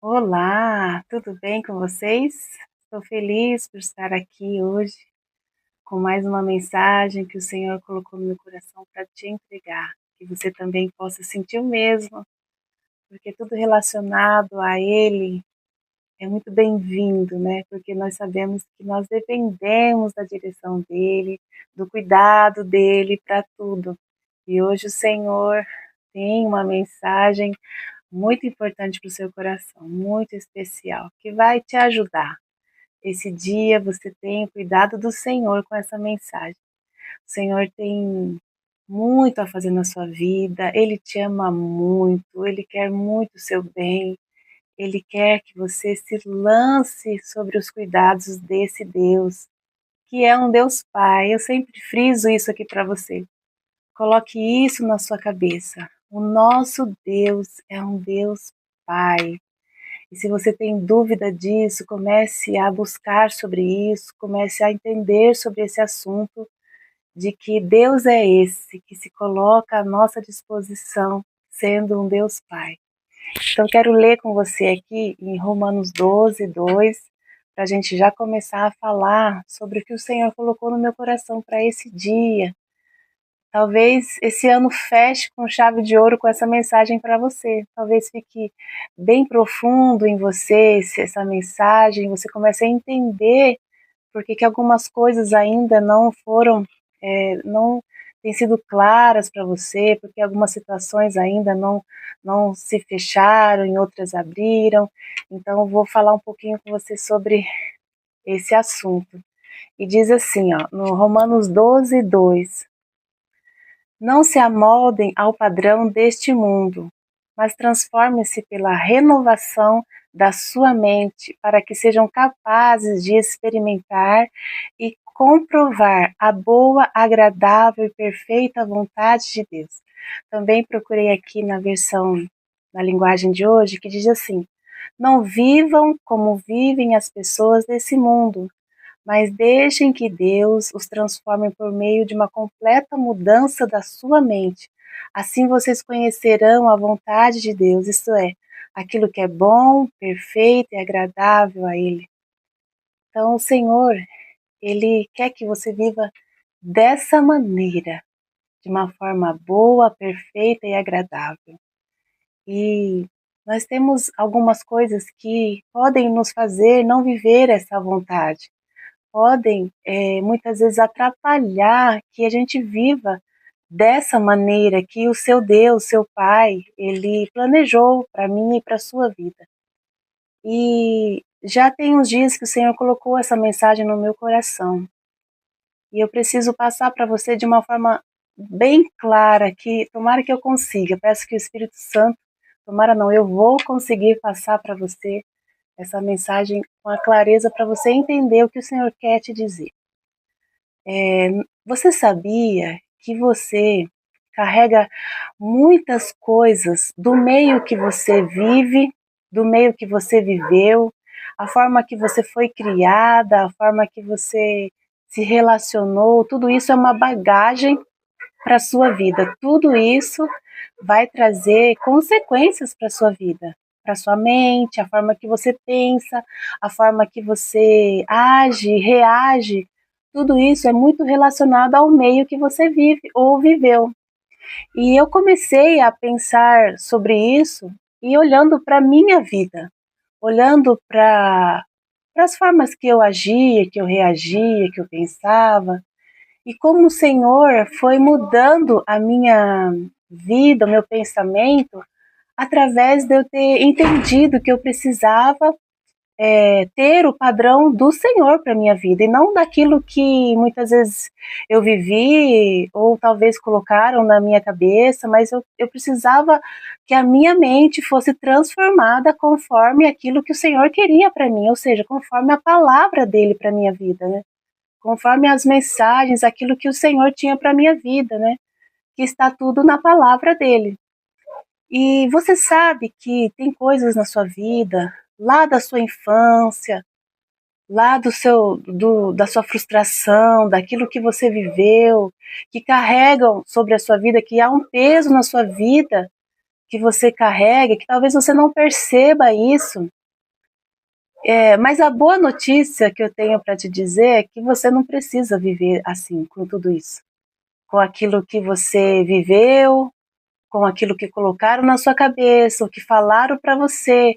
Olá, tudo bem com vocês? Estou feliz por estar aqui hoje com mais uma mensagem que o Senhor colocou no meu coração para te entregar, que você também possa sentir o mesmo, porque tudo relacionado a Ele é muito bem-vindo, né? Porque nós sabemos que nós dependemos da direção dEle, do cuidado dEle para tudo. E hoje o Senhor tem uma mensagem muito importante para o seu coração, muito especial, que vai te ajudar. Esse dia você tem o cuidado do Senhor com essa mensagem. O Senhor tem muito a fazer na sua vida, Ele te ama muito, Ele quer muito o seu bem, Ele quer que você se lance sobre os cuidados desse Deus, que é um Deus Pai. Eu sempre friso isso aqui para você. Coloque isso na sua cabeça. O nosso Deus é um Deus Pai. E se você tem dúvida disso, comece a buscar sobre isso, comece a entender sobre esse assunto, de que Deus é esse que se coloca à nossa disposição, sendo um Deus Pai. Então, quero ler com você aqui em Romanos 12, 2, para a gente já começar a falar sobre o que o Senhor colocou no meu coração para esse dia. Talvez esse ano feche com chave de ouro com essa mensagem para você. Talvez fique bem profundo em você essa mensagem, você comece a entender por que algumas coisas ainda não foram, não têm sido claras para você, porque algumas situações ainda não se fecharam, e outras abriram. Então eu vou falar um pouquinho com você sobre esse assunto. E diz assim, ó, no Romanos 12, 2: não se amoldem ao padrão deste mundo, mas transformem-se pela renovação da sua mente, para que sejam capazes de experimentar e comprovar a boa, agradável e perfeita vontade de Deus. Também procurei aqui na versão, na linguagem de hoje, que diz assim: não vivam como vivem as pessoas desse mundo, mas deixem que Deus os transforme por meio de uma completa mudança da sua mente. Assim vocês conhecerão a vontade de Deus, isto é, aquilo que é bom, perfeito e agradável a Ele. Então, o Senhor, Ele quer que você viva dessa maneira, de uma forma boa, perfeita e agradável. E nós temos algumas coisas que podem nos fazer não viver essa vontade, podem muitas vezes atrapalhar que a gente viva dessa maneira que o seu Deus, seu Pai, Ele planejou para mim e para a sua vida. E já tem uns dias que o Senhor colocou essa mensagem no meu coração. E eu preciso passar para você de uma forma bem clara, que tomara que eu consiga. Peço que o Espírito Santo, tomara não, eu vou conseguir passar para você essa mensagem com a clareza para você entender o que o Senhor quer te dizer. Você sabia que você carrega muitas coisas do meio que você vive, do meio que você viveu, a forma que você foi criada, a forma que você se relacionou, tudo isso é uma bagagem para a sua vida. Tudo isso vai trazer consequências para a sua vida, para a sua mente, a forma que você pensa, a forma que você age, reage. Tudo isso é muito relacionado ao meio que você vive ou viveu. E eu comecei a pensar sobre isso e olhando para a minha vida, olhando para as formas que eu agia, que eu reagia, que eu pensava, e como o Senhor foi mudando a minha vida, o meu pensamento, através de eu ter entendido que eu precisava ter o padrão do Senhor para minha vida e não daquilo que muitas vezes eu vivi ou talvez colocaram na minha cabeça, mas eu precisava que a minha mente fosse transformada conforme aquilo que o Senhor queria para mim, ou seja, conforme a palavra dele para minha vida, né? Conforme as mensagens, aquilo que o Senhor tinha para minha vida, né? Que está tudo na palavra dele. E você sabe que tem coisas na sua vida, lá da sua infância, lá da sua frustração, daquilo que você viveu, que carregam sobre a sua vida, que há um peso na sua vida, que você carrega, que talvez você não perceba isso. Mas a boa notícia que eu tenho para te dizer é que você não precisa viver assim, com tudo isso. Com aquilo que você viveu, com aquilo que colocaram na sua cabeça, ou que falaram para você,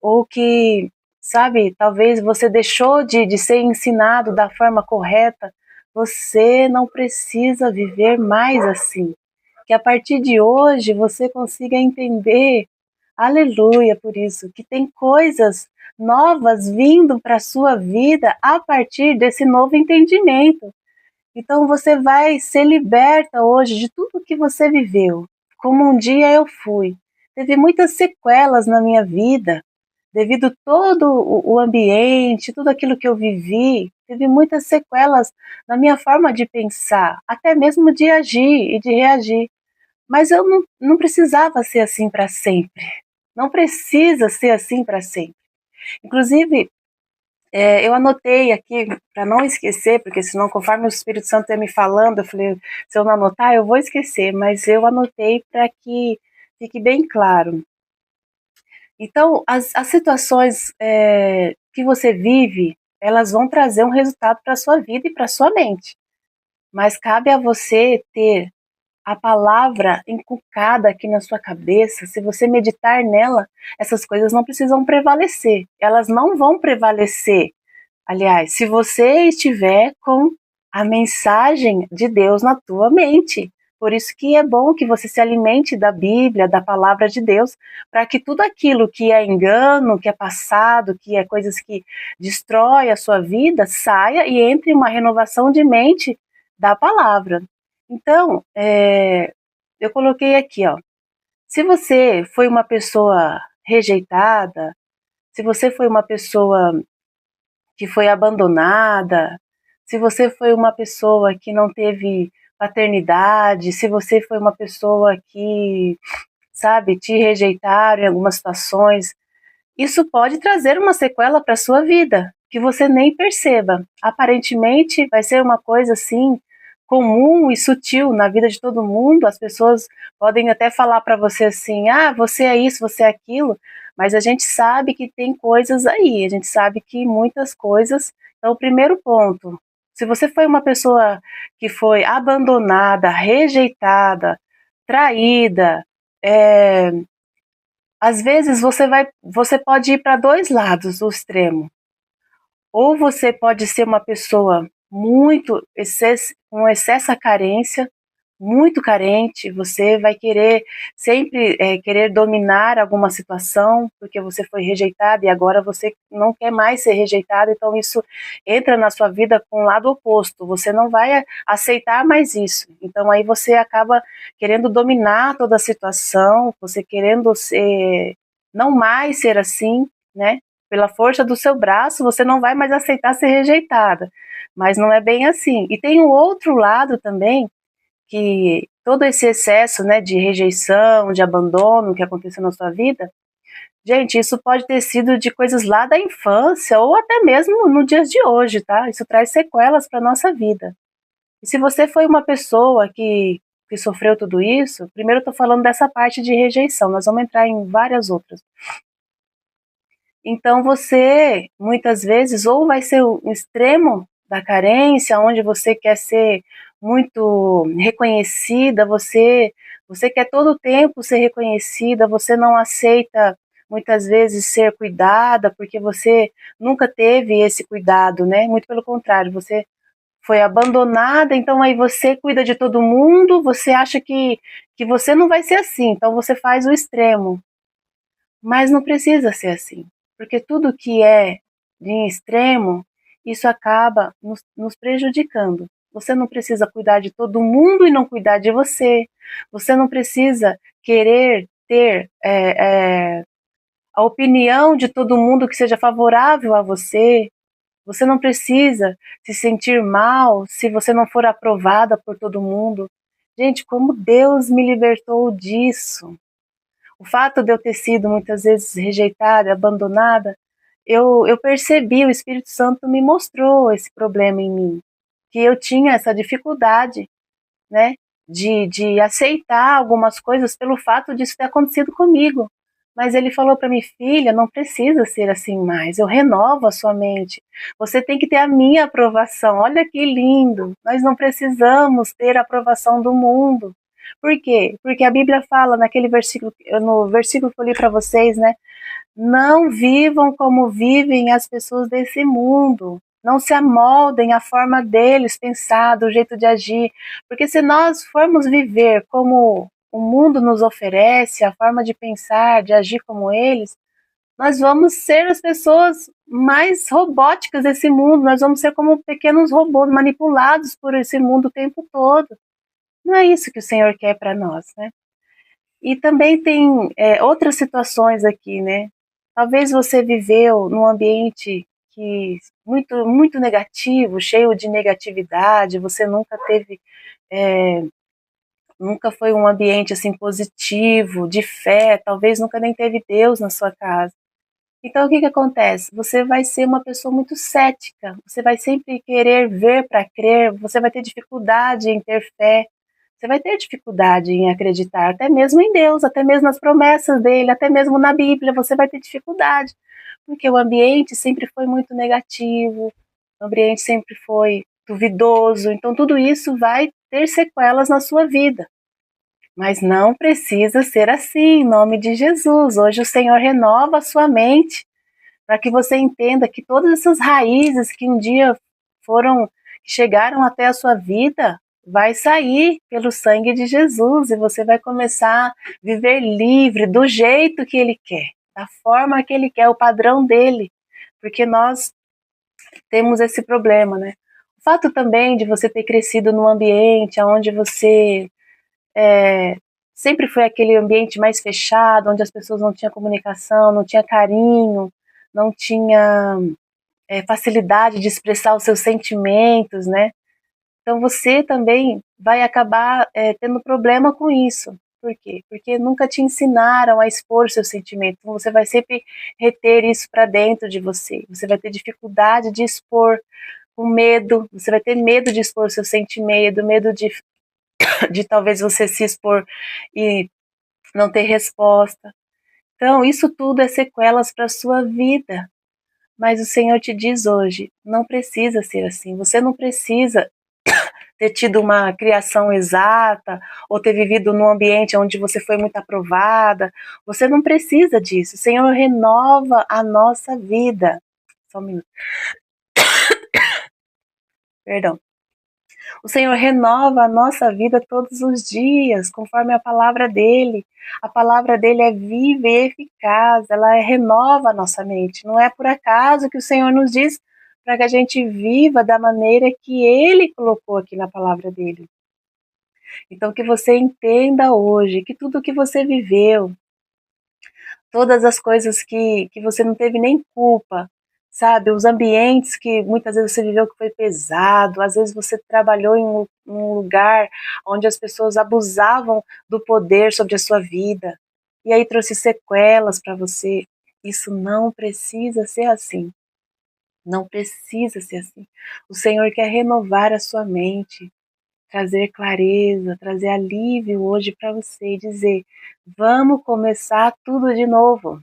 ou que, sabe, talvez você deixou de ser ensinado da forma correta. Você não precisa viver mais assim. Que a partir de hoje você consiga entender, aleluia por isso, que tem coisas novas vindo para a sua vida a partir desse novo entendimento. Então você vai ser liberta hoje de tudo que você viveu. Como um dia eu fui. Teve muitas sequelas na minha vida, devido todo o ambiente, tudo aquilo que eu vivi, teve muitas sequelas na minha forma de pensar, até mesmo de agir e de reagir. Mas eu não precisava ser assim para sempre. Não precisa ser assim para sempre. Inclusive, eu anotei aqui para não esquecer, porque senão, conforme o Espírito Santo ia me falando, eu falei, se eu não anotar, eu vou esquecer, mas eu anotei para que fique bem claro. Então, as situações que você vive, elas vão trazer um resultado para a sua vida e para a sua mente. Mas cabe a você ter a palavra inculcada aqui na sua cabeça. Se você meditar nela, essas coisas não precisam prevalecer. Elas não vão prevalecer. Aliás, se você estiver com a mensagem de Deus na tua mente. Por isso que é bom que você se alimente da Bíblia, da palavra de Deus, para que tudo aquilo que é engano, que é passado, que é coisas que destrói a sua vida, saia e entre em uma renovação de mente da palavra. Então, eu coloquei aqui, ó, se você foi uma pessoa rejeitada, se você foi uma pessoa que foi abandonada, se você foi uma pessoa que não teve paternidade, se você foi uma pessoa que, sabe, te rejeitaram em algumas situações, isso pode trazer uma sequela para a sua vida, que você nem perceba. Aparentemente vai ser uma coisa assim comum e sutil na vida de todo mundo. As pessoas podem até falar para você assim: "Ah, você é isso, você é aquilo", mas a gente sabe que tem coisas aí, a gente sabe que muitas coisas. Então, o primeiro ponto, se você foi uma pessoa que foi abandonada, rejeitada, traída, é, às vezes você pode ir para dois lados do extremo. Ou você pode ser uma pessoa muito com excessa carência, muito carente, você vai querer sempre querer dominar alguma situação, porque você foi rejeitado e agora você não quer mais ser rejeitado, então isso entra na sua vida com o lado oposto, você não vai aceitar mais isso. Então aí você acaba querendo dominar toda a situação, você querendo ser, não mais ser assim, né? Pela força do seu braço, você não vai mais aceitar ser rejeitada. Mas não é bem assim. E tem o outro lado também, que todo esse excesso, né, de rejeição, de abandono que aconteceu na sua vida, gente, isso pode ter sido de coisas lá da infância ou até mesmo no dias de hoje, tá? Isso traz sequelas para nossa vida. E se você foi uma pessoa que sofreu tudo isso, primeiro eu estou falando dessa parte de rejeição, nós vamos entrar em várias outras. Então você, muitas vezes, ou vai ser o extremo da carência, onde você quer ser muito reconhecida, você quer todo o tempo ser reconhecida, você não aceita muitas vezes ser cuidada, porque você nunca teve esse cuidado, né? Muito pelo contrário, você foi abandonada, então aí você cuida de todo mundo, você acha que você não vai ser assim, então você faz o extremo. Mas não precisa ser assim, porque tudo que é de extremo, isso acaba nos prejudicando. Você não precisa cuidar de todo mundo e não cuidar de você. Você não precisa querer ter a opinião de todo mundo que seja favorável a você. Você não precisa se sentir mal se você não for aprovada por todo mundo. Gente, como Deus me libertou disso. O fato de eu ter sido muitas vezes rejeitada, abandonada, eu percebi, o Espírito Santo me mostrou esse problema em mim, que eu tinha essa dificuldade, né, de aceitar algumas coisas pelo fato disso ter acontecido comigo. Mas ele falou para mim, filha, não precisa ser assim mais, eu renovo a sua mente. Você tem que ter a minha aprovação. Olha que lindo. Nós não precisamos ter a aprovação do mundo. Por quê? Porque a Bíblia fala naquele versículo, no versículo que eu li para vocês, né? Não vivam como vivem as pessoas desse mundo. Não se amoldem à forma deles pensar, do jeito de agir. Porque se nós formos viver como o mundo nos oferece, a forma de pensar, de agir como eles, nós vamos ser as pessoas mais robóticas desse mundo. Nós vamos ser como pequenos robôs manipulados por esse mundo o tempo todo. Não é isso que o Senhor quer para nós, né? E também tem outras situações aqui, né? Talvez você viveu num ambiente que muito, muito negativo, cheio de negatividade, você nunca teve, nunca foi um ambiente assim positivo, de fé, talvez nunca nem teve Deus na sua casa. Então o que acontece? Você vai ser uma pessoa muito cética, você vai sempre querer ver para crer, você vai ter dificuldade em ter fé, você vai ter dificuldade em acreditar, até mesmo em Deus, até mesmo nas promessas dele, até mesmo na Bíblia, você vai ter dificuldade, porque o ambiente sempre foi muito negativo, o ambiente sempre foi duvidoso, então tudo isso vai ter sequelas na sua vida. Mas não precisa ser assim, em nome de Jesus. Hoje o Senhor renova a sua mente para que você entenda que todas essas raízes que um dia foram, chegaram até a sua vida, vai sair pelo sangue de Jesus e você vai começar a viver livre do jeito que Ele quer, da forma que Ele quer, o padrão dele, porque nós temos esse problema, né? O fato também de você ter crescido num ambiente onde você sempre foi aquele ambiente mais fechado, onde as pessoas não tinham comunicação, não tinha carinho, não tinha facilidade de expressar os seus sentimentos, né? Então você também vai acabar tendo problema com isso. Por quê? Porque nunca te ensinaram a expor seus sentimentos. Então você vai sempre reter isso para dentro de você. Você vai ter dificuldade de expor com medo. Você vai ter medo de expor seu sentimento, medo de talvez você se expor e não ter resposta. Então isso tudo é sequelas para a sua vida. Mas o Senhor te diz hoje, não precisa ser assim. Você não precisa ter tido uma criação exata ou ter vivido num ambiente onde você foi muito aprovada. Você não precisa disso. O Senhor renova a nossa vida. Só um minuto. Perdão. O Senhor renova a nossa vida todos os dias, conforme a palavra dele. A palavra dele é viva e eficaz, ela renova a nossa mente. Não é por acaso que o Senhor nos diz para que a gente viva da maneira que ele colocou aqui na palavra dele. Então, que você entenda hoje que tudo que você viveu, todas as coisas que você não teve nem culpa, sabe? Os ambientes que muitas vezes você viveu que foi pesado, às vezes você trabalhou em um lugar onde as pessoas abusavam do poder sobre a sua vida, e aí trouxe sequelas para você. Isso não precisa ser assim. Não precisa ser assim. O Senhor quer renovar a sua mente, trazer clareza, trazer alívio hoje para você e dizer: vamos começar tudo de novo.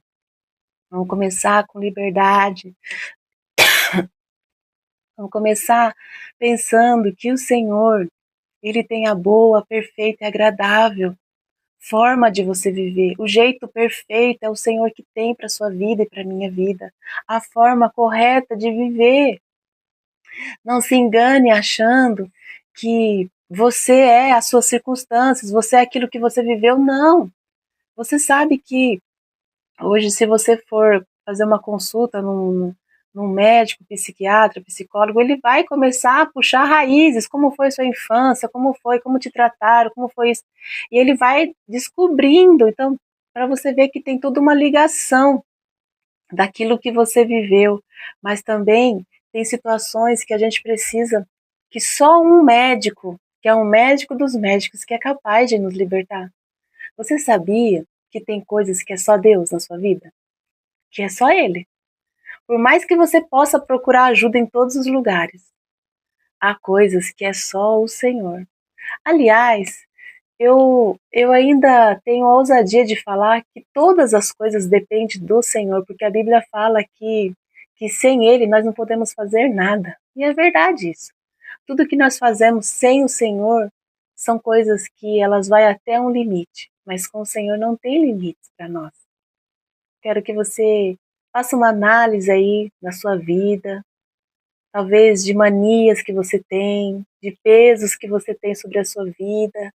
Vamos começar com liberdade. Vamos começar pensando que o Senhor, Ele tem a boa, perfeita e agradável forma de você viver. O jeito perfeito é o Senhor que tem para sua vida e para minha vida. A forma correta de viver. Não se engane achando que você é as suas circunstâncias, você é aquilo que você viveu. Não. Você sabe que hoje, se você for fazer uma consulta num médico, psiquiatra, psicólogo, ele vai começar a puxar raízes, como foi sua infância, como te trataram, como foi isso. E ele vai descobrindo, então, para você ver que tem toda uma ligação daquilo que você viveu, mas também tem situações que a gente precisa, que só um médico, que é um médico dos médicos, que é capaz de nos libertar. Você sabia que tem coisas que é só Deus na sua vida? Que é só Ele. Por mais que você possa procurar ajuda em todos os lugares, há coisas que é só o Senhor. Aliás, eu ainda tenho a ousadia de falar que todas as coisas dependem do Senhor, porque a Bíblia fala que sem Ele nós não podemos fazer nada. E é verdade isso. Tudo que nós fazemos sem o Senhor são coisas que elas vão até um limite, mas com o Senhor não tem limites para nós. Quero que você faça uma análise aí na sua vida, talvez de manias que você tem, de pesos que você tem sobre a sua vida.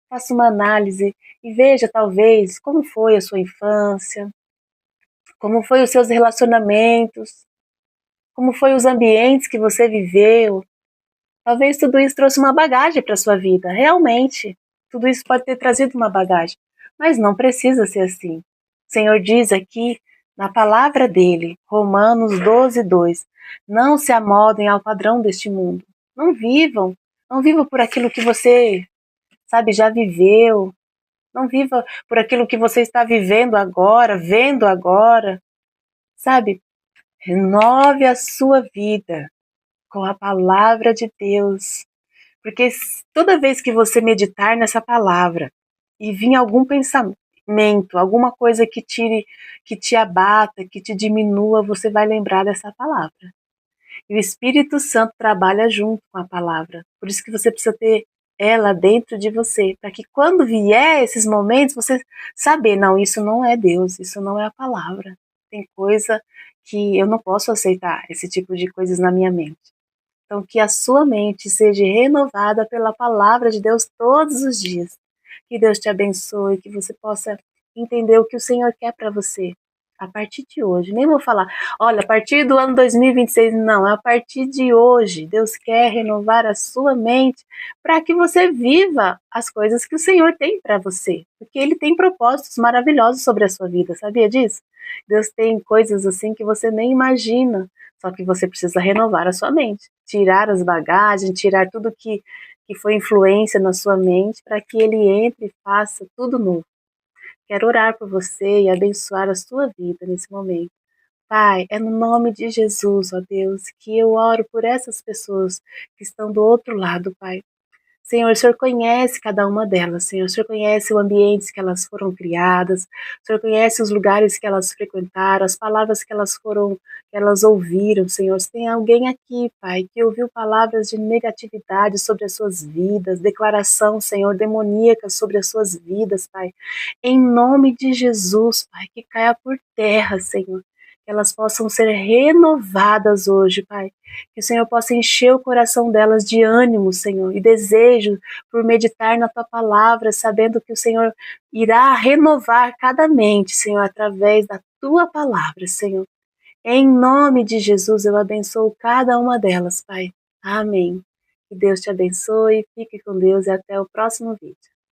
Faça uma análise e veja, talvez, como foi a sua infância, como foi os seus relacionamentos, como foi os ambientes que você viveu. Talvez tudo isso trouxe uma bagagem para a sua vida, realmente. Tudo isso pode ter trazido uma bagagem, mas não precisa ser assim. O Senhor diz aqui, na palavra dele, Romanos 12:2, não se amoldem ao padrão deste mundo. Não vivam, não vivam por aquilo que você, sabe, já viveu. Não viva por aquilo que você está vivendo agora, vendo agora, sabe? Renove a sua vida com a palavra de Deus, porque toda vez que você meditar nessa palavra e vir algum pensamento, alguma coisa que tire, que te abata, que te diminua, você vai lembrar dessa palavra. E o Espírito Santo trabalha junto com a palavra. Por isso que você precisa ter ela dentro de você, para que quando vier esses momentos, você saber, não, isso não é Deus, isso não é a palavra. Tem coisa que eu não posso aceitar, esse tipo de coisas na minha mente. Então, que a sua mente seja renovada pela palavra de Deus todos os dias. Que Deus te abençoe, que você possa entender o que o Senhor quer para você a partir de hoje. Nem vou falar, olha, a partir do ano 2026, não, é a partir de hoje. Deus quer renovar a sua mente para que você viva as coisas que o Senhor tem para você, porque Ele tem propósitos maravilhosos sobre a sua vida, sabia disso? Deus tem coisas assim que você nem imagina, só que você precisa renovar a sua mente, tirar as bagagens, tirar tudo que foi influência na sua mente, para que Ele entre e faça tudo novo. Quero orar por você e abençoar a sua vida nesse momento. Pai, é no nome de Jesus, ó Deus, que eu oro por essas pessoas que estão do outro lado, Pai. Senhor, o Senhor conhece cada uma delas, Senhor. O Senhor conhece o ambiente que elas foram criadas, o Senhor conhece os lugares que elas frequentaram, as palavras que elas ouviram, Senhor. Se tem alguém aqui, Pai, que ouviu palavras de negatividade sobre as suas vidas, declaração, Senhor, demoníaca sobre as suas vidas, Pai. Em nome de Jesus, Pai, que caia por terra, Senhor. Que elas possam ser renovadas hoje, Pai. Que o Senhor possa encher o coração delas de ânimo, Senhor, e desejo por meditar na Tua palavra, sabendo que o Senhor irá renovar cada mente, Senhor, através da Tua palavra, Senhor. Em nome de Jesus, eu abençoo cada uma delas, Pai. Amém. Que Deus te abençoe, fique com Deus e até o próximo vídeo.